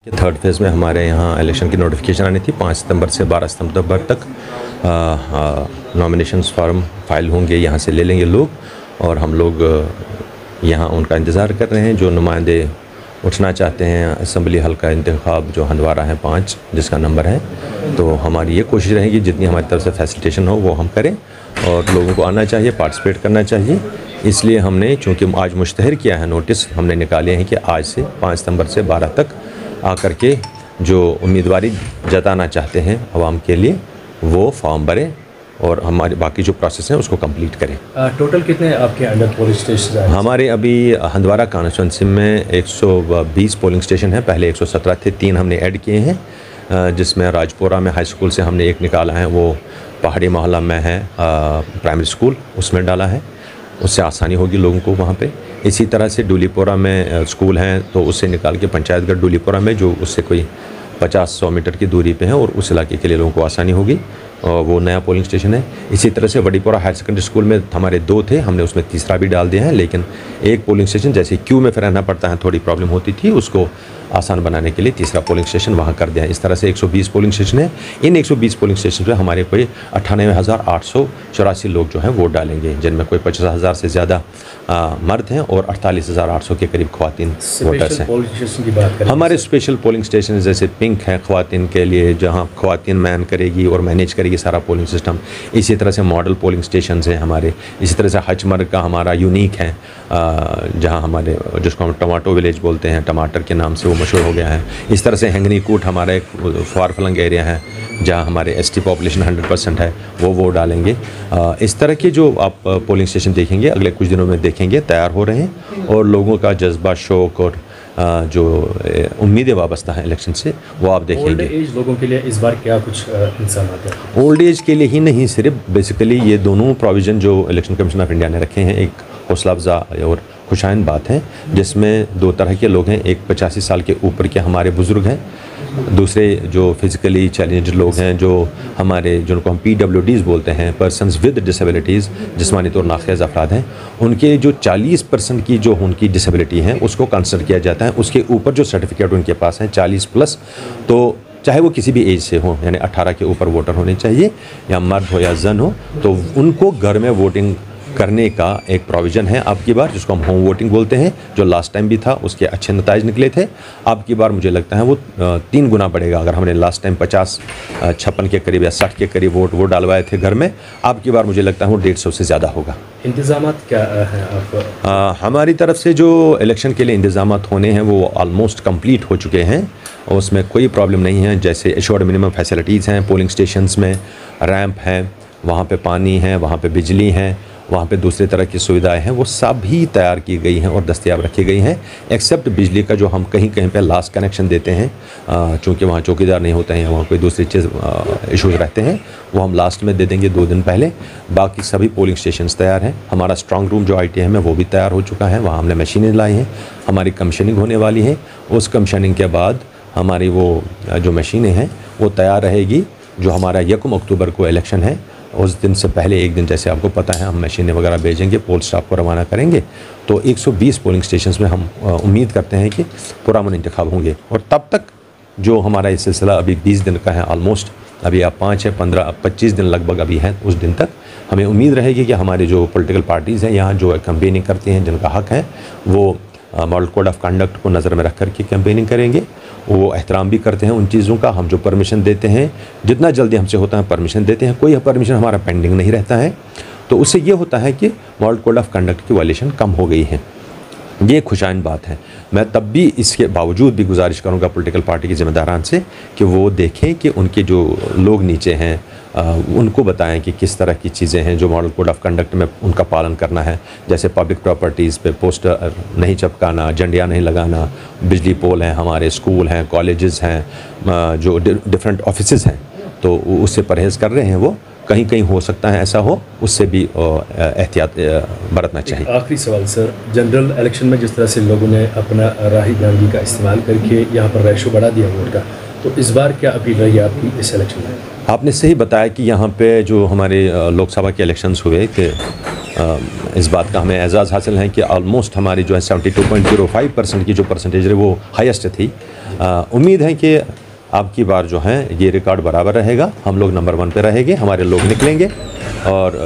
Third phase में हमारे यहाँ इलेक्शन की नोटिफिकेशन आनी थी। 5 सितंबर से 12 सितंबर तक नॉमिनेशंस फॉर्म फाइल होंगे, यहाँ से ले लेंगे लोग, और हम लोग यहाँ उनका इंतज़ार कर रहे हैं। जो नुमाइंदे उठना चाहते हैं असम्बली हल्का इंतखाब जो हंदवारा है 5 जिसका नंबर है, तो हमारी ये कोशिश रहेगी जितनी हमारी तरफ से फैसिलिटेशन हो वो हम करें, और लोगों को आना चाहिए, पार्टिसिपेट करना चाहिए। इसलिए हमने, चूँकि आज मुश्तहर किया है नोटिस, हमने निकाले हैं कि आज से 5 सितंबर से 12 तक आकर के जो उम्मीदवारी जताना चाहते हैं आवाम के लिए वो फॉर्म भरें और हमारे बाकी जो प्रोसेस हैं उसको कंप्लीट करें। टोटल कितने आपके अंडर पोलिंग स्टेशन हैं? हमारे अभी हंदवारा कॉन्स्टिट्यूंसी में 120 पोलिंग स्टेशन हैं। पहले 117 थे, 3 हमने ऐड किए हैं, जिसमें राजपुरा में हाई स्कूल से हमने एक निकाला है, वो पहाड़ी मोहल्ला में है प्राइमरी स्कूल, उसमें डाला है, उससे आसानी होगी लोगों को वहाँ पे। इसी तरह से डूलीपोरा में स्कूल हैं तो उससे निकाल के पंचायतगढ़ डूलीपोरा में, जो उससे कोई 50-100 मीटर की दूरी पे है, और उस इलाके के लिए लोगों को आसानी होगी, और वो नया पोलिंग स्टेशन है। इसी तरह से वडीपोरा हायर सेकेंडरी स्कूल में हमारे 2 थे, हमने उसमें तीसरा भी डाल दिया है, लेकिन एक पोलिंग स्टेशन जैसे क्यू में फिर रहना पड़ता है, थोड़ी प्रॉब्लम होती थी, उसको आसान बनाने के लिए तीसरा पोलिंग स्टेशन वहाँ कर दिया है। इस तरह से 120 पोलिंग स्टेशन है। इन 120 पोलिंग स्टेशन पे हमारे कोई 98,884 लोग जो हैं वोट डालेंगे, जिनमें कोई 50,000 से ज़्यादा मर्द हैं और 48,800 के करीब ख्वातीन वोटर्स हैं। हमारे स्पेशल पोलिंग स्टेशन जैसे पिंक है ख्वातीन के लिए, जहाँ ख्वातीन मैन करेगी और मैनेज करेगी सारा पोलिंग सिस्टम। इसी तरह से मॉडल पोलिंग स्टेशन हैं हमारे। इसी तरह से हचमर्ग का हमारा यूनिक है, जहाँ हमारे, जिसको हम टमाटो विलेज बोलते हैं, टमाटर के नाम से वो मशहूर हो गया है। इस तरह से हैंगनी कूट हमारा एक फार फलंग एरिया है, जहाँ हमारे ST पॉपुलेशन 100% है, वो वोट डालेंगे। इस तरह के जो आप पोलिंग स्टेशन देखेंगे अगले कुछ दिनों में देखेंगे, तैयार हो रहे हैं, और लोगों का जज्बा, शौक़ और जो उम्मीदें वाबस्ता हैं इलेक्शन से वो आप देखेंगे। ओल्ड एज लोगों के लिए इस बार क्या कुछ इंतजाम हैं? ओल्ड एज के लिए ही नहीं, सिर्फ बेसिकली ये दोनों प्रोविज़न जो इलेक्शन कमीशन ऑफ इंडिया ने रखे हैं, एक हौसला अफजा और खुशाइन बात है, जिसमें 2 तरह के लोग हैं। एक 85 साल के ऊपर के हमारे बुज़ुर्ग हैं, दूसरे जो फिज़िकली चैलेंज्ड लोग हैं, जो हमारे, जिनको हम PWDs बोलते हैं, पर्सनस विद डिसेबिलिटीज़, जिस्मानी तौर नाक़िज़ अफराद हैं, उनके जो 40% की जो उनकी डिसेबिलिटी है उसको कंसिडर किया जाता है। उसके ऊपर जो सर्टिफिकेट उनके पास हैं 40+, तो चाहे वो किसी भी एज से हो, यानी 18 के ऊपर वोटर होने चाहिए, या मर्द हो या जन हो, तो उनको घर में वोटिंग करने का एक प्रोविज़न है अब की बार, जिसको हम होम वोटिंग बोलते हैं, जो लास्ट टाइम भी था उसके अच्छे नताइज निकले थे। अब की बार मुझे लगता है वो 3 गुना बढ़ेगा। अगर हमने लास्ट टाइम 56 के करीब या 60 के करीब वोट डालवाए थे घर में, अब की बार मुझे लगता है वो 150 से ज़्यादा होगा। इंतज़ामात क्या हैं आप? हमारी तरफ से जो इलेक्शन के लिए इंतज़ामात होने हैं वो ऑलमोस्ट कंप्लीट हो चुके हैं, और उसमें कोई प्रॉब्लम नहीं है। जैसे एश्योर्ड मिनिमम फैसिलिटीज़ हैं पोलिंग स्टेशंस में, रैंप है, वहाँ पे पानी है, वहाँ पे बिजली है, वहाँ पे दूसरे तरह की सुविधाएं हैं, वो सब भी तैयार की गई हैं और दस्तयाब रखी गई हैं, एक्सेप्ट बिजली का जो हम कहीं कहीं पे लास्ट कनेक्शन देते हैं, चूँकि वहाँ चौकीदार नहीं होते हैं, वहाँ कोई दूसरी चीज़ इशूज़ रहते हैं, वो हम लास्ट में दे देंगे 2 दिन पहले। बाकी सभी पोलिंग स्टेशंस तैयार हैं। हमारा स्ट्रॉन्ग रूम जो ITM में वो भी तैयार हो चुका है, वहाँ हमने मशीनें लाई हैं, हमारी कमीशनिंग होने वाली है। उस कमीशनिंग के बाद हमारी वो जो मशीनें हैं वो तैयार रहेगी। जो हमारा 1 अक्टूबर को इलेक्शन है, उस दिन से पहले एक दिन, जैसे आपको पता है, हम मशीनें वगैरह भेजेंगे, पोल स्टाफ को रवाना करेंगे, तो 120 पोलिंग स्टेशंस में हम उम्मीद करते हैं कि पुरअमन इंतखाब होंगे। और तब तक जो हमारा ये सिलसिला अभी 20 दिन का है ऑलमोस्ट, अभी आप 5 है 15 25 दिन लगभग अभी हैं, उस दिन तक हमें उम्मीद रहेगी कि हमारे जो पॉलिटिकल पार्टीज़ हैं यहाँ जो कैंपेनिंग करती हैं, जिनका हक़ है, वो मॉडल कोड ऑफ कंडक्ट को नज़र में रख कर के कैंपेनिंग करेंगे। वो एहतराम भी करते हैं उन चीज़ों का। हम जो परमिशन देते हैं, जितना जल्दी हमसे होता है परमिशन देते हैं, कोई परमिशन हमारा पेंडिंग नहीं रहता है, तो उससे ये होता है कि मॉडल कोड ऑफ कंडक्ट की वायलेशन कम हो गई है। ये खुशाइन बात है। मैं तब भी इसके बावजूद भी गुजारिश करूँगा पॉलिटिकल पार्टी के ज़िम्मेदारान से कि वो देखें कि उनके जो लोग नीचे हैं उनको बताएं कि किस तरह की चीज़ें हैं जो मॉडल कोड ऑफ कंडक्ट में उनका पालन करना है। जैसे पब्लिक प्रॉपर्टीज़ पे पोस्टर नहीं चिपकाना, झंडियाँ नहीं लगाना, बिजली पोल हैं, हमारे स्कूल हैं, कॉलेजेस हैं, जो डिफरेंट ऑफिसेज़ हैं, तो उससे परहेज़ कर रहे हैं। वो कहीं कहीं हो सकता है ऐसा हो, उससे भी एहतियात बरतना चाहिए। आखिरी सवाल सर, जनरल इलेक्शन में जिस तरह से लोगों ने अपना राही दरंगी का इस्तेमाल करके यहाँ पर रेशो बढ़ा दिया वोट का, तो इस बार क्या अपील रही आपकी इस इलेक्शन में? आपने सही बताया कि यहाँ पे जो हमारे लोकसभा के इलेक्शंस हुए कि इस बात का हमें एजाज़ हासिल है कि ऑलमोस्ट हमारी जो है 72.05% की जो परसेंटेज है वो हाईएस्ट थी। उम्मीद है कि अब की बार जो है ये रिकॉर्ड बराबर रहेगा, हम लोग नंबर 1 पे रहेंगे, हमारे लोग निकलेंगे और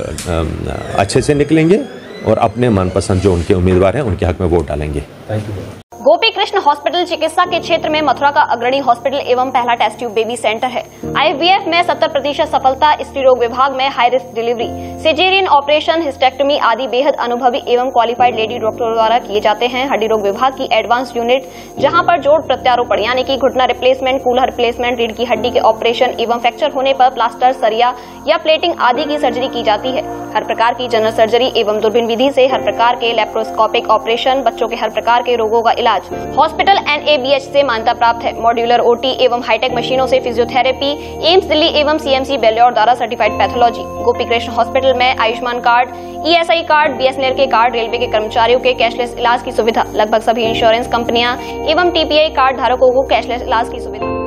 अच्छे से निकलेंगे और अपने मनपसंद जो उनके उम्मीदवार हैं उनके हक में वोट डालेंगे। Thank you. Gopi Krishna hospital चिकित्सा के क्षेत्र में मथुरा का अग्रणी हॉस्पिटल एवं पहला टेस्ट ट्यूब बेबी सेंटर है। IVF में 70% सफलता, स्त्री रोग विभाग में high risk delivery, caesarean operation, hysterectomy आदि बेहद अनुभवी एवं क्वालिफाइड लेडी डॉक्टरों द्वारा किए जाते हैं। हड्डी रोग विभाग की एडवांस यूनिट, जहां पर जोड़ प्रत्यारोपण यानी कि घुटना रिप्लेसमेंट, कूल्हा रिप्लेसमेंट, रीढ़ की हड्डी के ऑपरेशन एवं फ्रैक्चर होने पर प्लास्टर, सरिया या प्लेटिंग आदि की सर्जरी की जाती है। हर प्रकार की जनरल सर्जरी एवं दूरबीन विधि से हर प्रकार के लेप्रोस्कोपिक ऑपरेशन, बच्चों के हर प्रकार के रोगों का इलाज। हॉस्पिटल NABH से मान्यता प्राप्त है। मॉड्यूलर OT एवं हाईटेक मशीनों से फिजियोथेरेपी, एम्स दिल्ली एवं CMC बेल्योर द्वारा certified pathology. Gopi Krishna hospital में Ayushman card, ESI card, BSNL के कार्ड, रेलवे के कर्मचारियों के कैशलेस इलाज की सुविधा। लगभग सभी इंश्योरेंस कंपनियां एवं TPI कार्ड धारकों को कैशलेस इलाज की सुविधा।